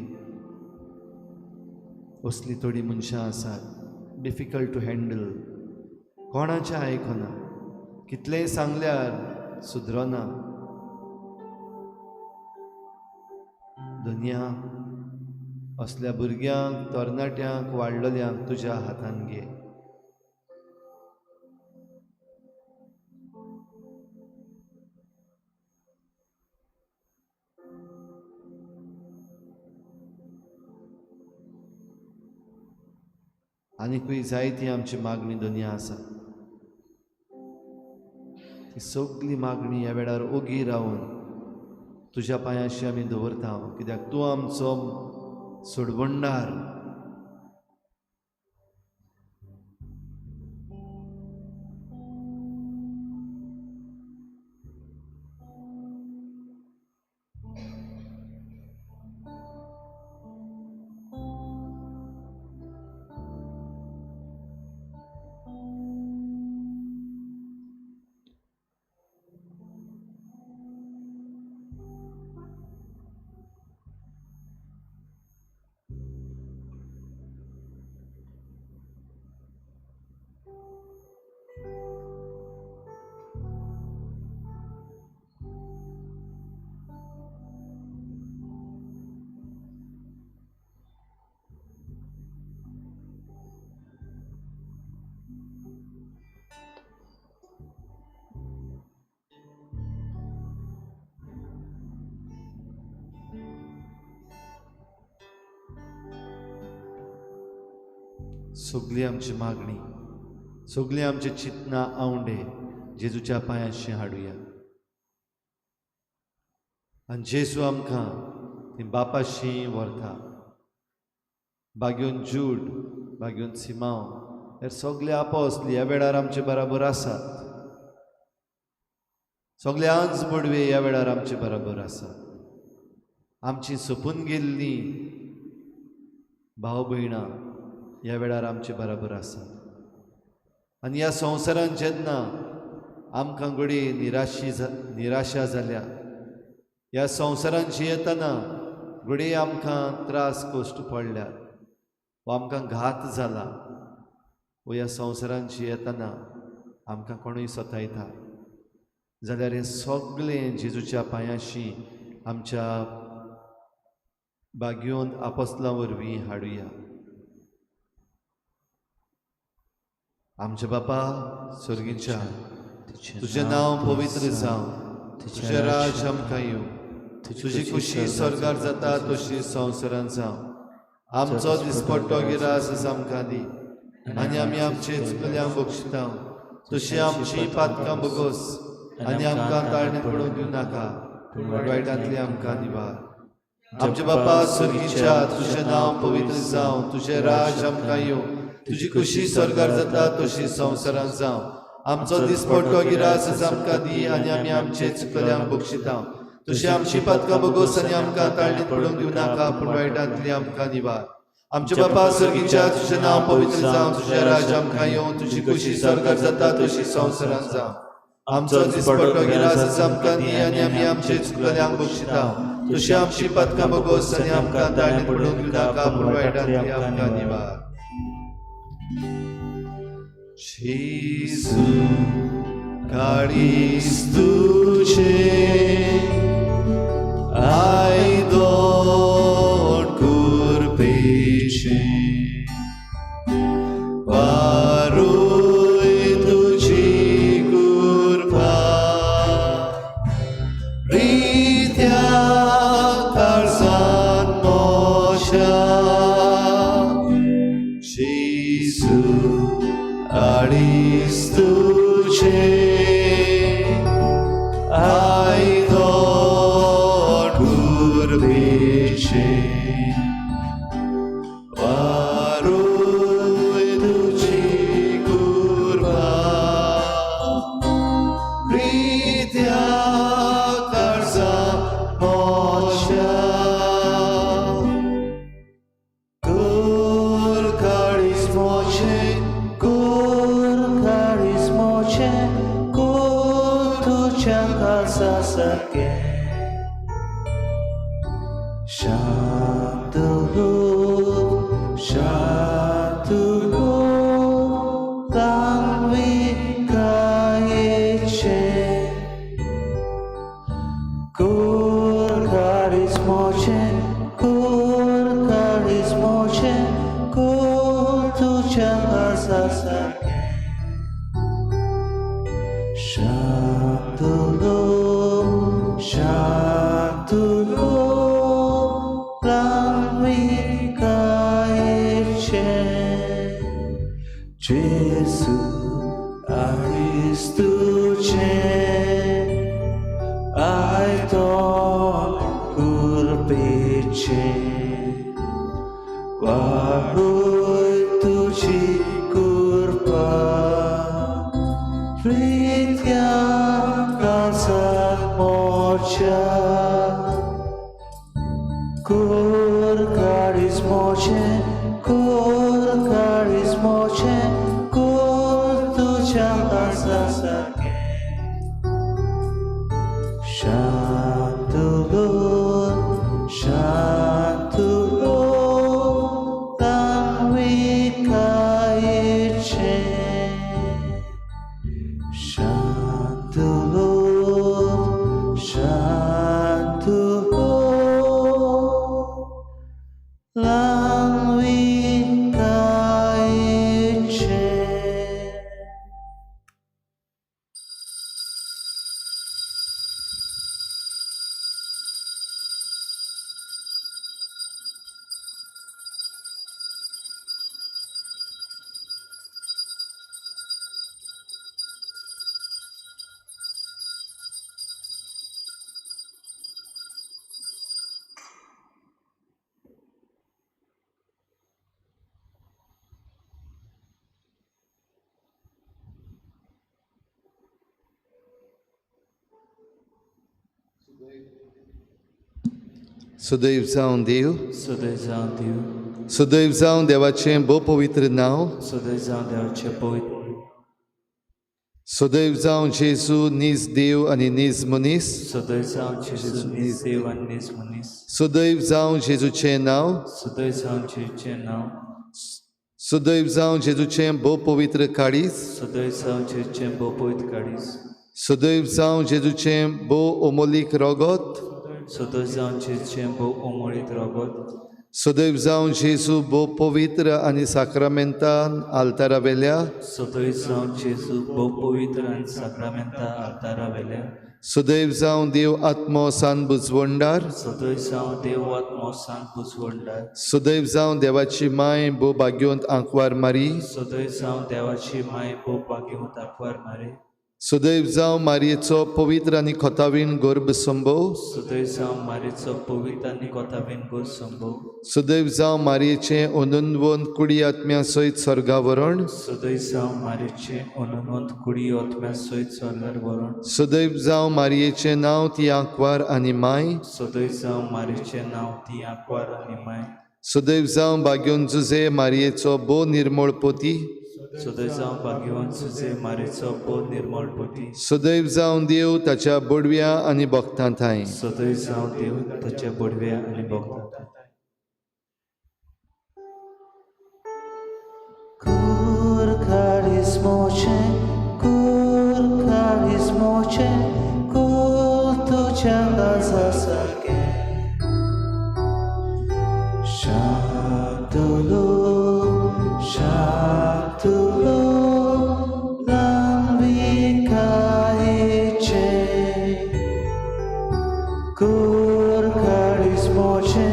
असली थोडी मनशां आसात डिफिकल्ट टू हँडल. कोणाचें आयकना, कितलेंय सांगल्यार सुदरना. दुनिया असल्या भुरग्यांक, तरणाट्यांक, वाडलेल्यांक तुज्या हातान घे. आनीकूय जायती आमची मागणी दुनिया आसा. ती सगळी मागणी ह्या वेळार ओगी रावन तुज्या पांयाशी आमी दवरता, कित्याक तूं आमचो सोडवणदार. सगळी आमची मागणी, सगळी आमची चिंतना आवंडे जेजूच्या पांयाशी हाडुया. आनी जेजू आमकां ती बापाशी व्हरता. बागेवन जूड, बागेवन सिमांव, हे सगळे आपोस्तली ह्या वेळार आमचे बराबर आसात. सगळे आंज बडवे ह्या वेळार आमचे बराबर आसात. आमची सोपून गेल्ली भाव भयणां ह्या वेळार आमचे बराबर आसात. आनी ह्या संवसारांत जेन्ना आमकां घडी निराशा जाल्या, ह्या संवसारांत जियेतना घडी आमकां त्रास कश्ट पडल्या, वा आमकां घात जाला, वा ह्या संवसारांत जियेतना आमकां कोणूय सतायता, जाल्यार हें सगळें जेजूच्या पांयाशी आमच्या बागेवन आपोस्तलां वरवीं हाडुया. आमचे बापा स्वर्गीच्या, तुजें नांव पवित्र जावं, तुजें राज आमकां येवं, तुजी खुशी स्वर्गार जाता तशी संवसारांत जावं. आमचो दिसपट्टो गिरास आमकां दी, आनी आमी आमचे चुकल्यांक बक्षिता तशी आमची पातकां बगोस, आनी आमकां ताळणेंत पडूंक दिवं नाका, पूण वायटांतली आमकां निवार. आमचे बापा स्वर्गीच्या तुझें नांव पवित्र जावं, तुझें राज आमकां येवं, तुजी खुशी स्वर्गार जाता तशी संवसारांत जावं. आमचो दिसपट्टो गिरास आज आमकां दी आनी आमी आमचे चुकल्यांक बक्षिता. तशी आमची पातकां बोगोस आनी आमकां ताळणीत पडूंक दिवं नाका, पूण वायटांतली आमकां निवार. आमचे बापा स्वर्गीच्या तुझें नांव पवित्र जावं, तुझें राज आमकां येवं, तुजी खुशी स्वर्गार जाता तशी संवसारांत जावं. आमचो दिसपट्टो गिरास आज आमकां दी आनी आमी आमचे चुकल्यांक बक्षिता. तशी आमची पातकां बोगोस आनी आमकां ताळणीत पडूंक दिवं नाका, पूण वायटांतली आमकां निवार. Jésus, caris tuce, ai dor curpece, varui tuci curpa, ritia tarzan moșa, Jésus, Aristuce, ai dor curbice, varui duci curva, ritia carza moșa, cur caris moce, सुदैव जावं देव, सुदैव जावं देव, सुदैव जावं देवाचें भोव पवित्र नांव, सुदैव जावं देवाचें पवित्र, सुदैव जावं जेजू नीज देव आनी नीज मनीस, सुदैव जावं जेजू नीज देव आनी नीज मनीस, सुदैव जावं जेजूचें नांव, सुदैव जावं जेजूचें नांव, सुदैव जावं जेजूचें भोव पवित्र काळीज, सुदैव जावं जेजूचें भोव पवित्र काळीज, सुदैव जावं जेजूचें भोव अमोलीक रोगोत, सुदैव जावं जेजूचें भोव अमोलीक रोगोत, सुदैव जावं जेजू भोव पवित्र आनी साक्रामेंतान आल्तारा वेल्या, सुदैव जावं जेजू भोव पवित्र आनी साक्रामेंतां आल्तारा वेल्या, सुदैव जावं देव आत्मो सान बुजवंडार, सुदैव जावं देव आत्मो सान बुजवंडार, सुदैव जावं देवाची माय भोव भाग्यवंत आंकवार मारी, सुदैव जावं देवाची माय भोव भाग्यवंत आंकवार मारी, सुदैव जावं मारयेचो पवित्र आनी खोतावीण गर्भ संभोव. सुदैव जावं मारेचो पवित्र आनी कोताबीन गोड संभव. सुदैव जावं मारयेचें अनंतवंत कुडी आत्म्या सयत स्वर्गावरण. सुदैव जावं मारेचे अनंत कुडी आत्म्या सयत स्वर्गार वरण. सुदैव जावं मारयेचें नांव ती आंकवार आनी माय. सुदैव जावं मारेचे नांव ती आंकवार आनी माय. सुदैव जावं भाग्योन जुजे मारयेचो बो निर्मळ पोती. सुदैव जावं भाग्यवान सुजे मारेचो बोध निर्मळ पोटी. सुदैव जावं देव ताच्या बोडव्या आनी भक्तां थंय. सुदैव जावं देव ताच्या बोडव्या आनी भक्तां. Kur karismoche, kur tuja gazasake. Shatulu, shatulu, nambikaiche. Kur karismoche,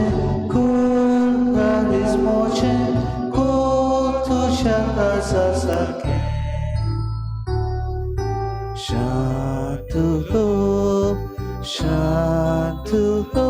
Sasake Shantulu, Shantulu.